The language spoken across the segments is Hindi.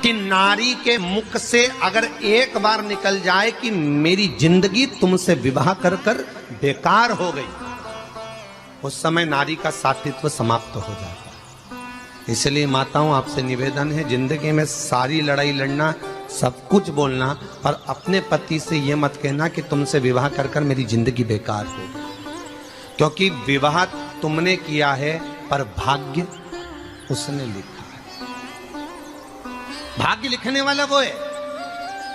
कि नारी के मुख से अगर एक बार निकल जाए कि मेरी जिंदगी तुमसे विवाह कर कर बेकार हो गई, उस समय नारी का साथित्व समाप्त हो जाता है। इसलिए माताओं, आपसे निवेदन है, जिंदगी में सारी लड़ाई लड़ना, सब कुछ बोलना, पर अपने पति से यह मत कहना कि तुमसे विवाह कर कर मेरी जिंदगी बेकार हो गई। क्योंकि विवाह तुमने किया है पर भाग्य उसने लिखा है। भाग्य लिखने वाला वो है।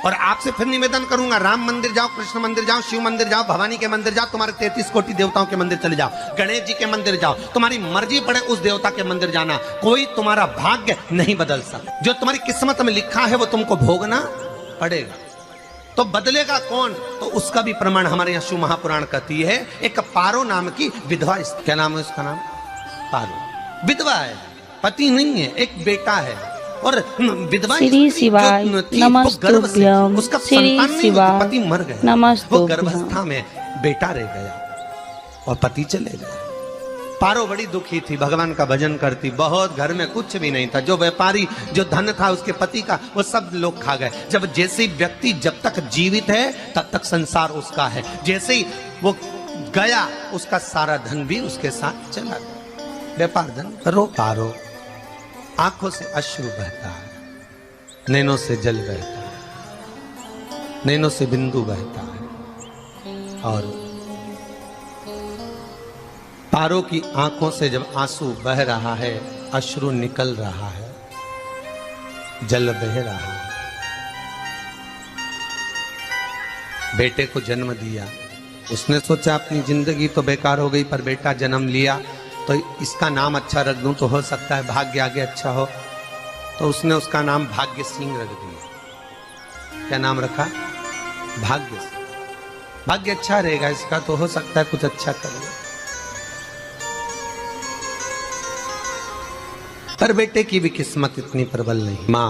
और आपसे फिर निवेदन करूंगा, राम मंदिर जाओ, कृष्ण मंदिर जाओ, शिव मंदिर जाओ, भवानी के मंदिर जाओ, तुम्हारे 33 कोटि देवताओं के मंदिर चले जाओ, गणेश जी के मंदिर जाओ, तुम्हारी मर्जी पड़े उस देवता के मंदिर जाना, कोई तुम्हारा भाग्य नहीं बदल सकता। जो तुम्हारी किस्मत में लिखा है वो तुमको भोगना पड़ेगा। तो बदलेगा कौन? तो उसका भी प्रमाण हमारे यहाँ शिव महापुराण कहती है। एक पारो नाम की विधवा, क्या नाम है उसका? नाम पारो। विधवा है, पति नहीं है, एक बेटा है। और विधवा श्री शिवाय नमस्तुभ्यं, उसका श्री शिवाय पति मर गया, वो गर्भावस्था में बेटा रह गया और पति चले गए। पारो बड़ी दुखी थी, भगवान का भजन करती बहुत, घर में कुछ भी नहीं था। जो व्यापारी, जो धन था उसके पति का, वो सब लोग खा गए। जब जैसे व्यक्ति जब तक जीवित है तब तक संसार उसका है, जैसे ही वो गया उसका सारा धन भी उसके साथ चला गया। व्यापार धन रो पारो, आंखों से अश्रु बहता है, नैनों से जल बहता है, नैनों से बिंदु बहता है। और पारो की आंखों से जब आंसू बह रहा है, अश्रु निकल रहा है, जल बह रहा है, बेटे को जन्म दिया, उसने सोचा अपनी जिंदगी तो बेकार हो गई, पर बेटा जन्म लिया तो इसका नाम अच्छा रख दूं तो हो सकता है भाग्य आगे अच्छा हो। तो उसने उसका नाम भाग्य सिंह रख दिया। क्या नाम रखा? भाग्य सिंह। भाग्य अच्छा रहेगा इसका, तो हो सकता है कुछ अच्छा करेगा। पर बेटे की भी किस्मत इतनी प्रबल नहीं। माँ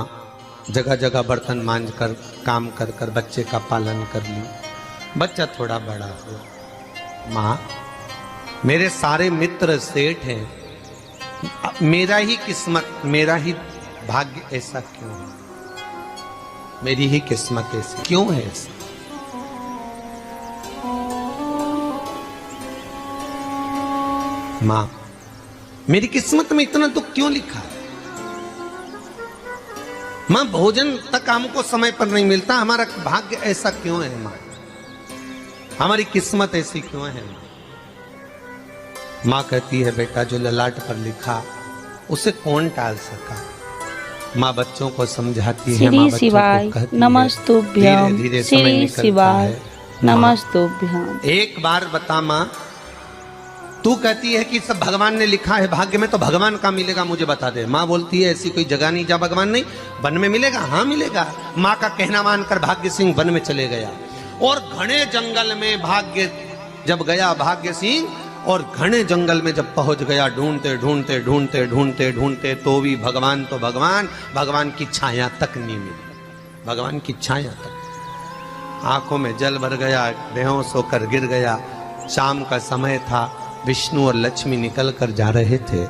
जगह जगह बर्तन मांझ कर, काम कर कर बच्चे का पालन कर ली, बच्चा थोड़ा बड़ा हुआ। माँ, मेरे सारे मित्र सेठ हैं, मेरा ही किस्मत, मेरा ही भाग्य ऐसा क्यों है? मेरी ही किस्मत ऐसी क्यों है? ऐसा मां, मेरी किस्मत में इतना दुख क्यों लिखा है? मां, भोजन तक हमको समय पर नहीं मिलता, हमारा भाग्य ऐसा क्यों है? मां, हमारी किस्मत ऐसी क्यों है? माँ कहती है, बेटा जो ललाट पर लिखा उसे कौन टाल सका। माँ बच्चों को समझाती है, माँ बच्चों को कहती है, नमस्तुभ्यं, धीरे समय निकलता है। नमस्तुभ्यं। एक बार बता माँ, तू कहती है कि सब भगवान ने लिखा है भाग्य में, तो भगवान का मिलेगा मुझे बता दे। माँ बोलती है, ऐसी कोई जगह नहीं जहाँ भगवान नहीं। वन में मिलेगा? हाँ मिलेगा। माँ का कहना मानकर भाग्य सिंह वन में चले गया और घने जंगल में भाग्य जब गया, भाग्य सिंह, और घने जंगल में जब पहुंच गया, ढूंढते ढूंढते ढूंढते ढूंढते ढूंढते तो भी भगवान, तो भगवान की छाया तक नहीं मिली। भगवान की छाया तक। आंखों में जल भर गया, बेहोश होकर गिर गया। शाम का समय था, विष्णु और लक्ष्मी निकल कर जा रहे थे।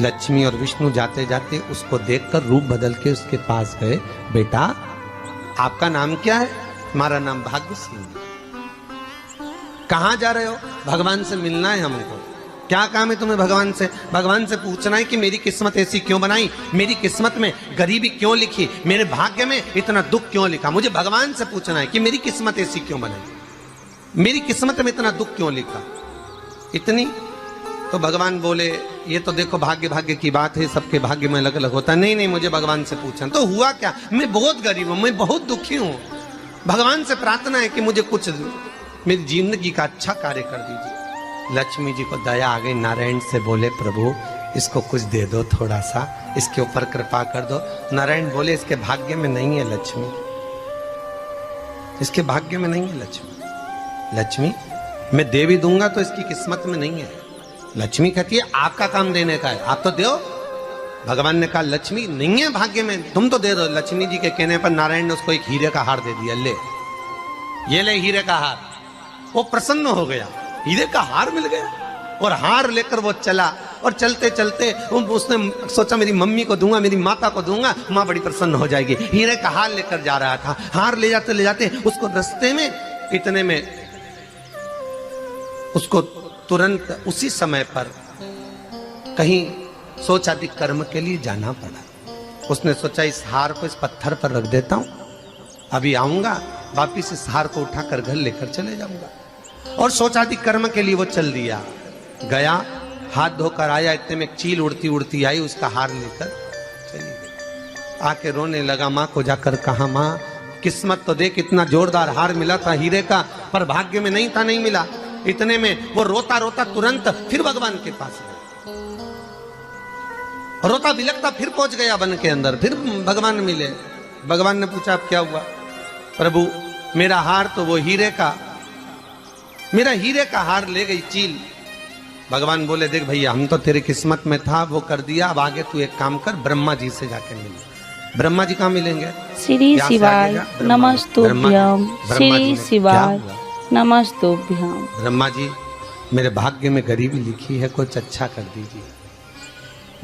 लक्ष्मी और विष्णु जाते जाते उसको देखकर रूप बदल के उसके पास गए। बेटा, आपका नाम क्या है? हमारा नाम भाग्य सिंह। कहाँ जा रहे हो? भगवान से मिलना है हमको। क्या काम है तुम्हें भगवान से? भगवान से पूछना है कि मेरी किस्मत ऐसी क्यों बनाई, मेरी किस्मत में गरीबी क्यों लिखी, मेरे भाग्य में इतना दुख क्यों लिखा। मुझे भगवान से पूछना है कि मेरी किस्मत ऐसी क्यों बनाई, मेरी किस्मत में इतना दुख क्यों लिखा। इतनी तो भगवान बोले, ये तो देखो भाग्य भाग्य की बात है, सबके भाग्य में अलग अलग होता है। नहीं नहीं, मुझे भगवान से पूछना। तो हुआ क्या? मैं बहुत गरीब हूं, मैं बहुत दुखी हूं, भगवान से प्रार्थना है कि मुझे कुछ मेरी जिंदगी का अच्छा कार्य कर दीजिए। लक्ष्मी जी को दया आ गई, नारायण से बोले, प्रभु इसको कुछ दे दो, थोड़ा सा इसके ऊपर कृपा कर दो। नारायण बोले, इसके भाग्य में नहीं है लक्ष्मी, इसके भाग्य में नहीं है लक्ष्मी। लक्ष्मी मैं दे भी दूंगा तो इसकी किस्मत में नहीं है। लक्ष्मी कहती है, आपका काम देने का है, आप तो दो। भगवान ने कहा, लक्ष्मी नहीं है भाग्य में, तुम तो दे दो। लक्ष्मी जी के कहने पर नारायण ने उसको एक हीरे का हार दे दिया। ले, ये ले हीरे का हार। वो प्रसन्न हो गया, हीरे का हार मिल गया। और हार लेकर वो चला और चलते चलते उसने सोचा मेरी मम्मी को दूंगा, मेरी माता को दूंगा, माँ बड़ी प्रसन्न हो जाएगी। हीरे का हार लेकर जा रहा था। हार ले जाते उसको रास्ते में इतने में उसको तुरंत उसी समय पर कहीं सोचादि कर्म के लिए जाना पड़ा। उसने सोचा इस हार को इस पत्थर पर रख देता हूं, अभी आऊंगा वापिस इस हार को उठाकर घर लेकर चले जाऊंगा। और सोचादि कर्म के लिए वो चल दिया। गया, हाथ धोकर आया, इतने में एक चील उड़ती उड़ती आई, उसका हार लेकर चली गई। आके रोने लगा, माँ को जाकर कहा, माँ किस्मत तो देख, इतना जोरदार हार मिला था हीरे का, पर भाग्य में नहीं था, नहीं मिला। इतने में वो रोता रोता तुरंत फिर भगवान के पास गया, रोता बिलखता फिर पहुंच गया वन के अंदर। फिर भगवान मिले। भगवान ने पूछा अब क्या हुआ? प्रभु मेरा हार तो वो हीरे का, मेरा हीरे का हार ले गई चील। भगवान बोले देख भैया, हम तो तेरी किस्मत में था, वो कर दिया, अब आगे तू एक काम कर, ब्रह्मा जी से जाके मिल। ब्रह्मा जी कहाँ मिलेंगे? श्री शिवाय नमस्तुभ्यं। श्री शिवाय नमस्तुभ्यं। ब्रह्मा जी मेरे भाग्य में गरीबी लिखी है, कुछ अच्छा कर दीजिए।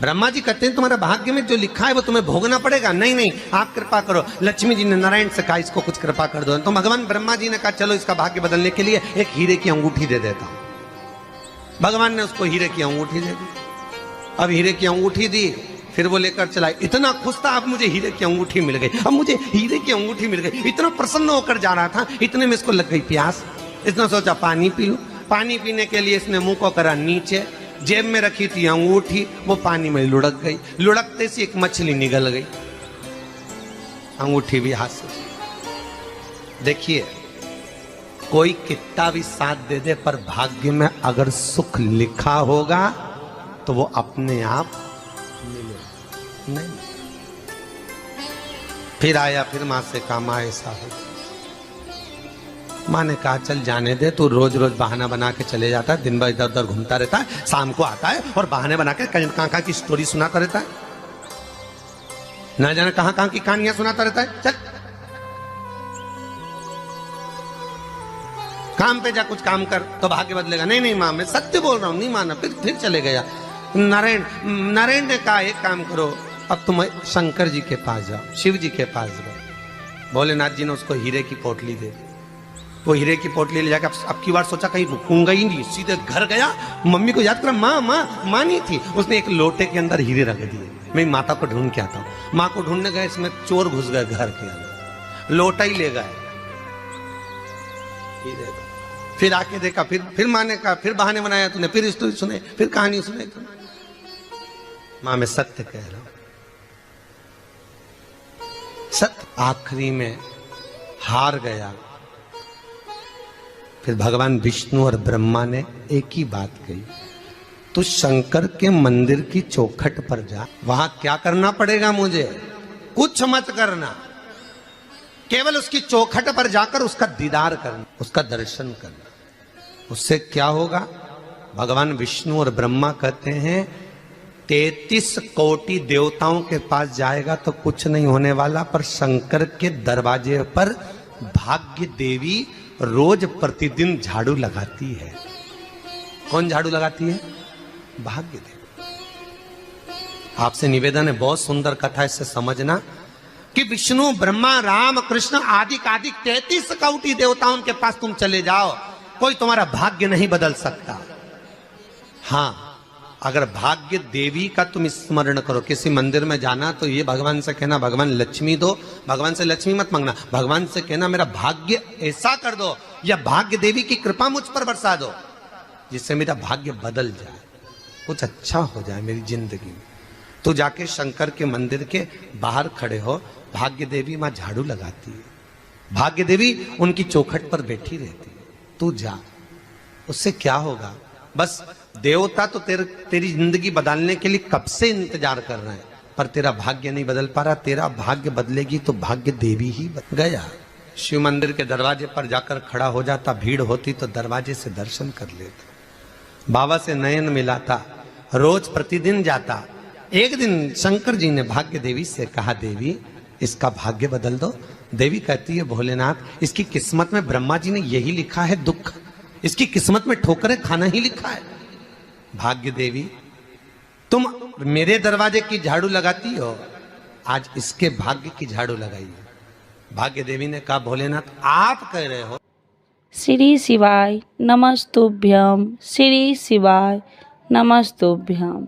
ब्रह्मा जी कहते हैं तुम्हारा भाग्य में जो लिखा है वो तुम्हें भोगना पड़ेगा। नहीं नहीं, आप कृपा करो। लक्ष्मी जी ने नारायण से कहा इसको कुछ कृपा कर दो। तो भगवान ब्रह्मा जी ने कहा चलो इसका भाग्य बदलने के लिए एक हीरे की अंगूठी दे देता हूं। भगवान ने उसको हीरे की अंगूठी दे दी। अब हीरे की अंगूठी दी, फिर वो लेकर चला। इतना खुश था, अब मुझे हीरे की अंगूठी मिल गई, अब मुझे हीरे की अंगूठी मिल गई। इतना प्रसन्न होकर जा रहा था, इतने में इसको लग गई प्यास। इसने सोचा पानी पी लूं। पानी पीने के लिए इसने मुंह को करा नीचे, जेब में रखी थी अंगूठी, वो पानी में लुढ़क गई। लुढ़कते से एक मछली निगल गई, अंगूठी भी हाथ से। देखिए, कोई कितना भी साथ दे दे, पर भाग्य में अगर सुख लिखा होगा तो वो अपने आप मिलेगा। नहीं, फिर आया, फिर मां से कहा मां ऐसा हो। माँ ने कहा चल जाने दे, तू रोज रोज बहाना बना के चले जाता है, दिन भर इधर उधर घूमता रहता है, शाम को आता है और बहाने बना के कहाँ की स्टोरी सुनाता रहता है, ना जाने कहाँ की कहानियां सुनाता रहता है। चल काम पे जा, कुछ काम कर तो भाग्य बदलेगा। नहीं नहीं माँ, मैं सत्य बोल रहा हूँ। नहीं माना, फिर चले गया। नारायण ने कहा एक काम करो, अब तुम शंकर जी के पास जाओ, शिव जी के पास जाओ। भोलेनाथ जी ने उसको हीरे की पोटली दे दी। वो हीरे की पोटली ले जाकर अब की बार सोचा कहीं रुकूंगा ही नहीं, सीधे घर गया। मम्मी को याद करा, माँ नहीं थी। उसने एक लोटे के अंदर हीरे रख दिए। मैं माता को ढूंढ के आता हूँ। माँ को ढूंढने गए, इसमें चोर घुस गए घर के अंदर, लोटा ही ले गए। फिर आके देखा, फिर माँ ने कहा, फिर बहाने बनाया तूने, फिर स्टोरी सुने, फिर कहानी सुने। माँ मैं सत्य कह रहा हूं, सत्य। आखिरी में हार गया। फिर भगवान विष्णु और ब्रह्मा ने एक ही बात कही, तू शंकर के मंदिर की चौखट पर जा। वहां क्या करना पड़ेगा मुझे? कुछ मत करना, केवल उसकी चौखट पर जाकर उसका दीदार करना, उसका दर्शन करना। उससे क्या होगा? भगवान विष्णु और ब्रह्मा कहते हैं 33 कोटि देवताओं के पास जाएगा तो कुछ नहीं होने वाला, पर शंकर के दरवाजे पर भाग्य देवी रोज प्रतिदिन झाड़ू लगाती है। कौन झाड़ू लगाती है? भाग्य देवी। आपसे निवेदन है, बहुत सुंदर कथा, इससे समझना कि विष्णु ब्रह्मा राम कृष्ण आदि 33 कोटि देवताओं के पास तुम चले जाओ, कोई तुम्हारा भाग्य नहीं बदल सकता। हाँ, अगर भाग्य देवी का तुम स्मरण करो, किसी मंदिर में जाना तो ये भगवान से कहना भगवान लक्ष्मी दो। भगवान से लक्ष्मी मत मांगना, भगवान से कहना मेरा भाग्य ऐसा कर दो, या भाग्य देवी की कृपा मुझ पर बरसा दो जिससे मेरा भाग्य बदल जाए, कुछ अच्छा हो जाए मेरी जिंदगी में। तो जाके शंकर के मंदिर के बाहर खड़े हो, भाग्य देवी मां झाड़ू लगाती है, भाग्य देवी उनकी चौखट पर बैठी रहती है। तू जा, उससे क्या होगा? बस देवता तो तेरी जिंदगी बदलने के लिए कब से इंतजार कर रहे हैं, पर तेरा भाग्य नहीं बदल पा रहा। तेरा भाग्य बदलेगी तो भाग्य देवी ही बदल गया। शिव मंदिर के दरवाजे पर जाकर खड़ा हो जाता, भीड़ होती तो दरवाजे से दर्शन कर लेता, बाबा से नयन मिलाता, रोज प्रतिदिन जाता। एक दिन शंकर जी ने भाग्य देवी से कहा, देवी इसका भाग्य बदल दो। देवी कहती है, भोलेनाथ इसकी किस्मत में ब्रह्मा जी ने यही लिखा है दुख, इसकी किस्मत में ठोकरें खाना ही लिखा है। भाग्य देवी तुम मेरे दरवाजे की झाड़ू लगाती हो, आज इसके भाग्य की झाड़ू लगाइए। भाग्य देवी ने कहा भोलेनाथ आप कह रहे हो। श्री शिवाय नमस्तुभ्यम, श्री शिवाय नमस्तुभ्यम।